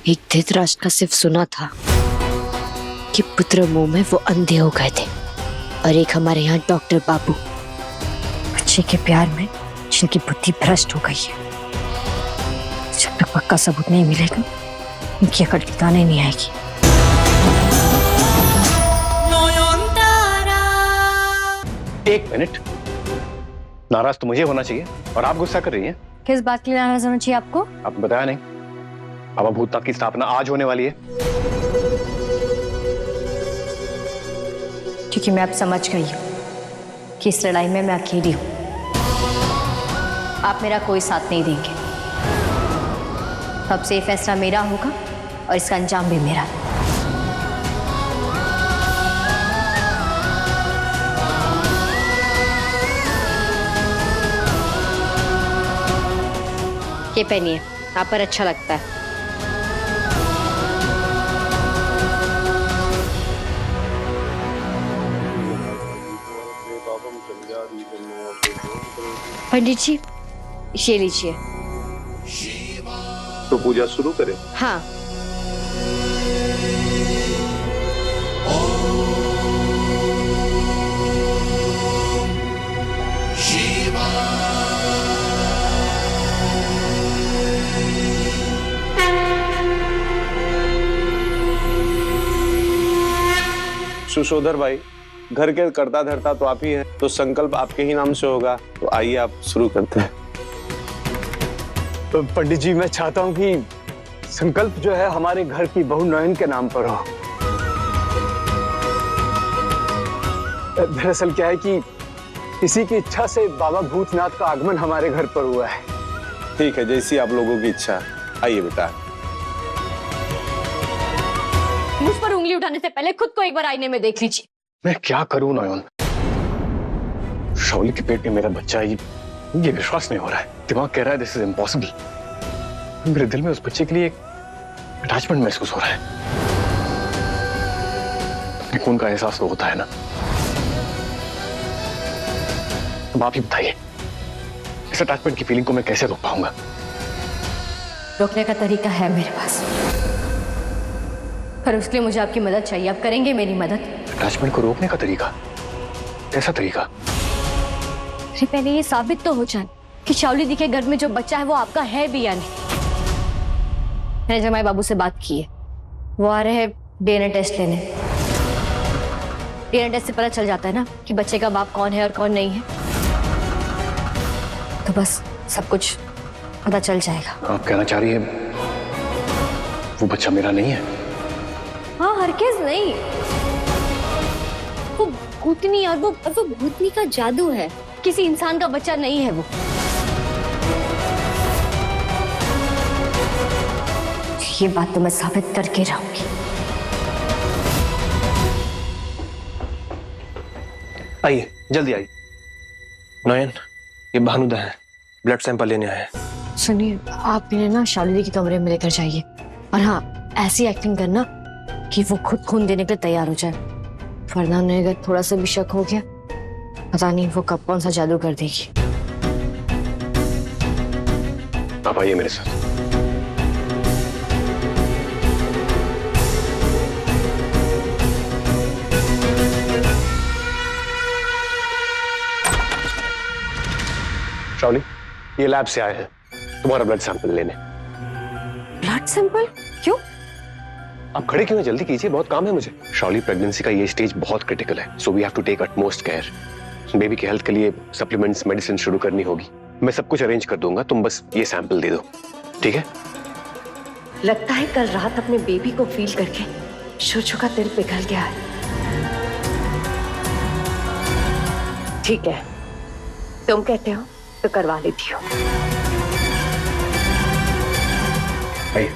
एक धृतराष्ट्र का सिर्फ सुना था कि पुत्र मोह में वो अंधे हो गए थे, और एक हमारे यहाँ डॉक्टर बाबू, बच्चे के प्यार में जिनकी बुद्धि भ्रष्ट हो गई है। जब तक पक्का सबूत नहीं मिलेगा उनकी अकल ठिकाने नहीं आएगी। एक मिनट, नाराज तो मुझे होना चाहिए और आप गुस्सा कर रही हैं। किस बात के लिए नाराज होना चाहिए आपको? आपको बताया नहीं, बाबा भूतनाथ की स्थापना आज होने वाली है। क्योंकि मैं अब समझ गई हूँ कि इस लड़ाई में मैं अकेली हूँ। आप मेरा कोई साथ नहीं देंगे। अब से ये फैसला मेरा होगा और इसका अंजाम भी मेरा। ये पहनिए, आप पर अच्छा लगता है। पंडित जी, ये लीजिए। तो पूजा शुरू करें? हाँ। सुशोधर भाई, घर के कर्ता धर्ता तो आप ही हैं, तो संकल्प आपके ही नाम से होगा। तो आइए आप शुरू करते हैं। तो पंडित जी, मैं चाहता हूँ कि संकल्प जो है हमारे घर की बहू नयन के नाम पर हो। दरअसल क्या है कि किसी की इच्छा से बाबा भूतनाथ का आगमन हमारे घर पर हुआ है। ठीक है, जैसी आप लोगों की इच्छा। आइए बेटा। मुझ पर उंगली उठाने से पहले खुद को एक बार आईने में देख लीजिए। मैं क्या करूं नयन? शाओली के पेट में मेरा बच्चा है, ये विश्वास नहीं हो रहा है। दिमाग कह रहा है दिस इज इम्पॉसिबल। मेरे दिल में उस बच्चे के लिए एक अटैचमेंट महसूस हो रहा है। अपने खून का एहसास तो होता है ना। अब आप ही बताइए, इस अटैचमेंट की फीलिंग को मैं कैसे रोक पाऊंगा? रोकने का तरीका है मेरे पास, पर उसके लिए मुझे आपकी मदद चाहिए। आप करेंगे मेरी मदद? अटैचमेंट को रोकने का तरीका? कैसा तरीका? अरे पहले ये साबित तो हो जाए कि शाओली दी के घर में जो बच्चा है वो आपका है भी या नहीं। मैंने जमाई बाबू से बात की है, वो आ रहे हैं डीएनए टेस्ट लेने। डीएनए टेस्ट से पता चल जाता है ना कि बच्चे का बाप कौन है और कौन नहीं है, तो बस सब कुछ पता चल जाएगा। आप कहना चाह रही है वो बच्चा मेरा नहीं है? हाँ, हरगिज़ नहीं। वो भूतनी और वो भूतनी का जादू है, किसी इंसान का बच्चा नहीं है वो। ये बात तो मैं साबित करके रहूंगी। आइए, जल्दी आइए। नयन, ये भानुदा है, ब्लड सैंपल लेने आए हैं। सुनिए, आप इन्हें ना शाओली दी के कमरे में लेकर जाइए, और हाँ, ऐसी एक्टिंग करना कि वो खुद खून देने के लिए तैयार हो जाए, वरना उन्हें अगर थोड़ा सा भी शक हो गया, पता नहीं वो कब कौन सा जादू कर देगी। आप आइए मेरे साथ। शाओली, ये लैब से आए हैं तुम्हारा ब्लड सैंपल लेने। Blood sample? क्यों? आप खड़े क्यों हैं? जल्दी कीजिए, बहुत काम है मुझे। शाओली, प्रेगनेंसी का ये स्टेज बहुत क्रिटिकल है, so we have to take utmost care. Baby की हेल्थ के लिए सप्लीमेंट्स, मेडिसिन शुरू करनी होगी। मैं सब कुछ अरेंज कर दूंगा, तुम बस ये सैंपल दे दो, ठीक है? लगता है कल रात अपने बेबी को फील करके शोचो का दिल पिघल गया है। ठीक है, तुम कहते हो तो करवा लेती हो। आइए।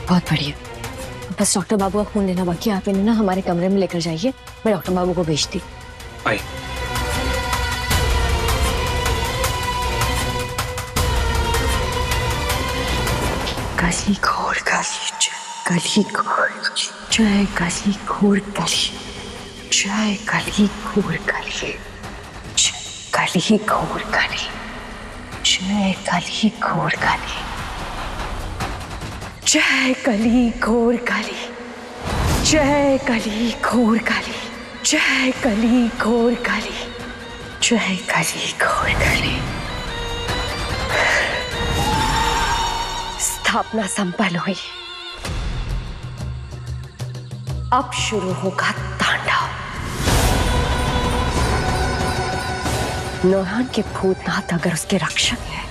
बहुत बढ़िया। बस डॉक्टर बाबू का खून लेना बाकी है। आप इन्हें ना हमारे कमरे में लेकर जाइए, मैं डॉक्टर बाबू को भेजती। आई गली घोर गली, गली घोर जय गली घोर गली, जय गली घोर गली, गली घोर गली, जय गली घोर गली, जय गली घोर गली, जय गली घोर गली, जय गली घोर गली, जय गली घोर गली। स्थापना संपन्न हुई। अब शुरू होगा तांडव। नौहान के भूतनाथ अगर उसके रक्षक है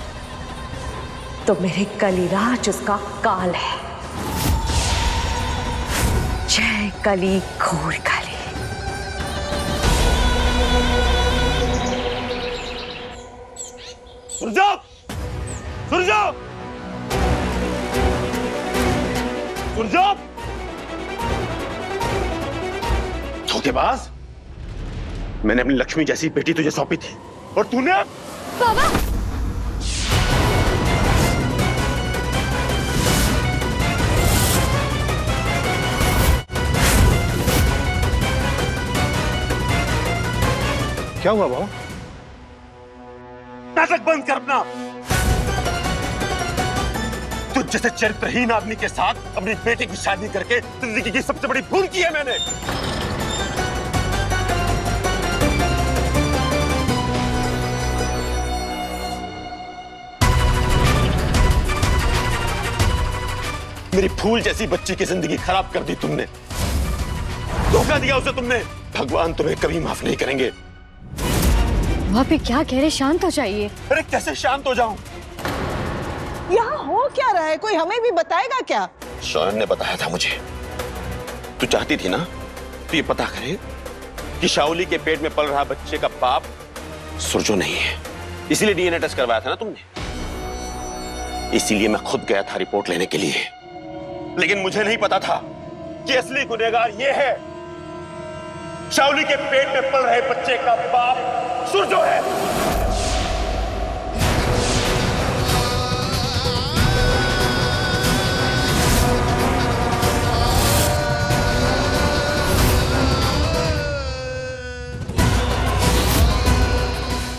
तो मेरे कलिराज उसका काल है। जय कली घोर कली। सुरजाओ! सुरजाओ! सुरजाओ! धोखेबाज! मैंने अपनी लक्ष्मी जैसी बेटी तुझे सौंपी थी और तूने बाबा! क्या हुआ बाबा? नाटक बंद कर अपना। तुझ जैसे चरित्रहीन आदमी के साथ अपनी बेटी की शादी करके जिंदगी की सबसे बड़ी भूल की है मैंने। मेरी फूल जैसी बच्ची की जिंदगी खराब कर दी तुमने, धोखा दिया उसे तुमने। भगवान तुम्हें कभी माफ नहीं करेंगे। वहाँ पे क्या कह रहे? शांत हो जाइए। अरे कैसे शांत हो जाऊं? यहाँ हो क्या रहा है? कोई हमें भी बताएगा क्या? शौर्य ने बताया था मुझे। तू चाहती थी ना तो ये पता करे कि शाओली के पेट में पल रहा बच्चे का बाप सुरजो नहीं है, इसीलिए डीएनए टेस्ट करवाया था ना तुमने। इसीलिए मैं खुद गया था रिपोर्ट लेने के लिए, लेकिन मुझे नहीं पता था कि असली गुनहगार ये है। शाओली के पेट में पल रहे बच्चे का बाप सुरजो है।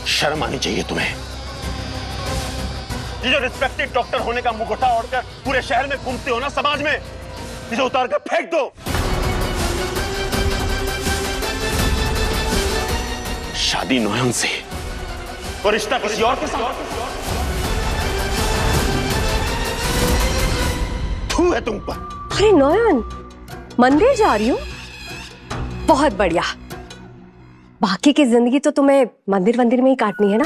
शर्म आनी चाहिए तुम्हें। ये जो रिस्पेक्टेड डॉक्टर होने का मुकुटा ओढ़कर पूरे शहर में घूमते हो ना समाज में, इसे उतार कर फेंक दो। शादी नोयन से और रिश्ता किसी और के साथ। थू है तुम पर। अरे नयन, मंदिर जा रही हूँ? बहुत बढ़िया। बाकी की जिंदगी तो तुम्हें मंदिर वंदिर में ही काटनी है ना।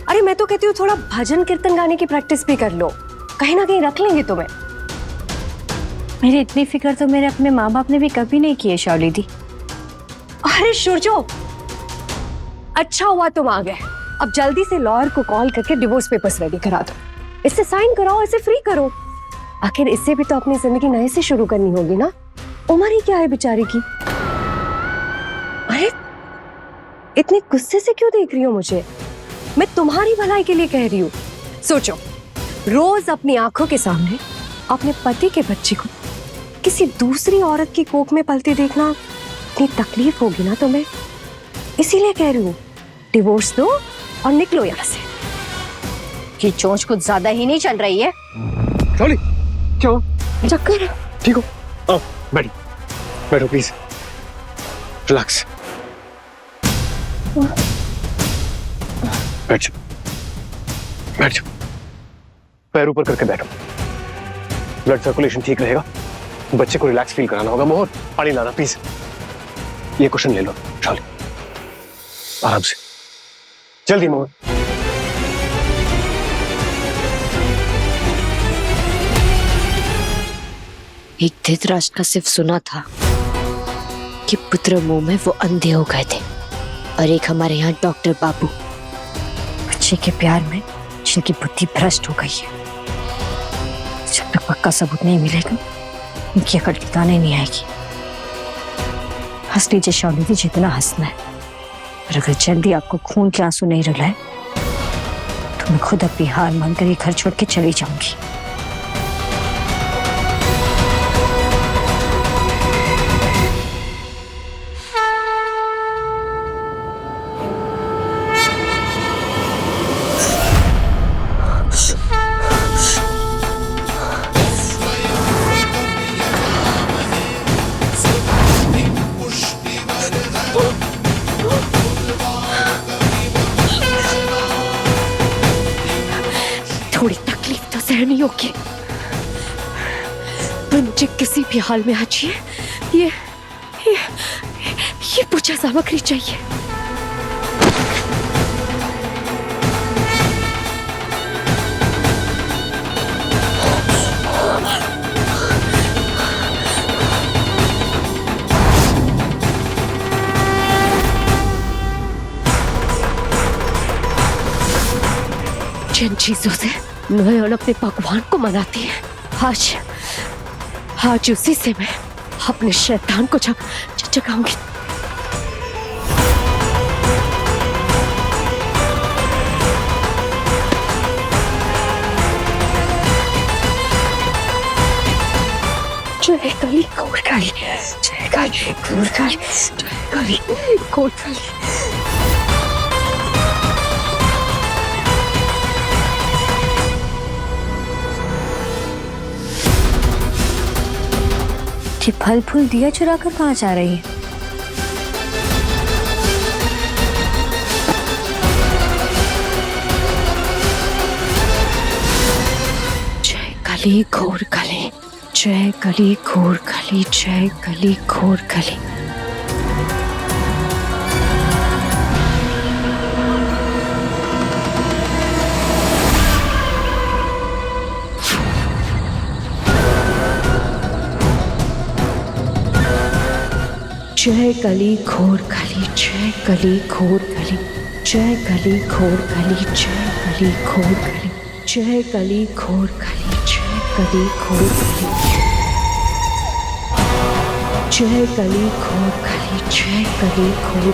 अरे मैं तो कहती हूँ थोड़ा भजन कीर्तन गाने की प्रैक्टिस भी कर लो, कहीं ना कहीं रख लेंगे तुम्हें। मेरी इतनी फिक्र तो मेरे अपने माँ बाप ने भी कभी नहीं की है शाओली दी। अरे सुरजो, अच्छा हुआ तुम आ गए। अब जल्दी से लॉयर को कॉल करके डिवोर्स पेपर्स रेडी करा दो। इससे साइन कराओ, इसे फ्री करो। आखिर इससे भी तो अपनी जिंदगी नए से शुरू करनी होगी ना। उम्र ही क्या है बेचारी की। अरे इतने गुस्से से क्यों देख रही हो मुझे? मैं तुम्हारी भलाई के लिए कह रही हूँ। सोचो, रोज अपनी आंखों के सामने अपने पति के बच्चे को किसी दूसरी औरत की कोख में पलते देखना इतनी तकलीफ होगी ना तुम्हें। इसीलिए कह रही हूँ, डिवोर्स दो और निकलो यहाँ से। ये चोंच कुछ ज्यादा ही नहीं चल रही है। शाओली, क्या हुआ? चक्कर? ठीक हो? आओ, बैठो, बैठो प्लीज, रिलैक्स। बैठ जाओ, बैठ जाओ, पैर ऊपर करके बैठो। ब्लड सर्कुलेशन ठीक रहेगा। बच्चे को रिलैक्स फील कराना होगा। मोहन, पानी लाना प्लीज। ये क्वेश्चन ले लो शाओली, आराम से, जल्दी मोहन। एक धृतराष्ट्र का सिर्फ सुना था कि पुत्र मोह में वो अंधे हो गए थे, और एक हमारे यहाँ डॉक्टर बाबू, बच्चे के प्यार में जिनकी बुद्धि भ्रष्ट हो गई है। जब तक पक्का सबूत नहीं मिलेगा, इनकी अकड़ ठिकाने नहीं आएगी। हंस लीजिए शौली जी, जितना हंसना है, पर अगर जल्दी आपको खून के आंसू नहीं रुलाए तो मैं खुद अपनी हार मानकर ये घर छोड़ के चली जाऊंगी। थोड़ी तकलीफ तो सहनी होगी, पर मुझे किसी भी हाल में आज ये पूजा सामग्री चाहिए। जिन चीजों से नयन अपने भगवान को मनाती है, आज उसी से मैं अपने शैतान को जगाऊंगी। जय काली घोर काली, जय काली घोर काली, जय काली घोर काली। ये फल फूल दिया चुरा कर कहाँ जा रही है? जय काली घोर काली, जय काली घोर काली, जय काली घोर काली। जय कली घोर कली, जय कली घोर कली, जय कली घोर कली, जय कली घोर कली, जय कली घोर कली, जय कली घोर कली, जय कली घोर कली, जय कली घोर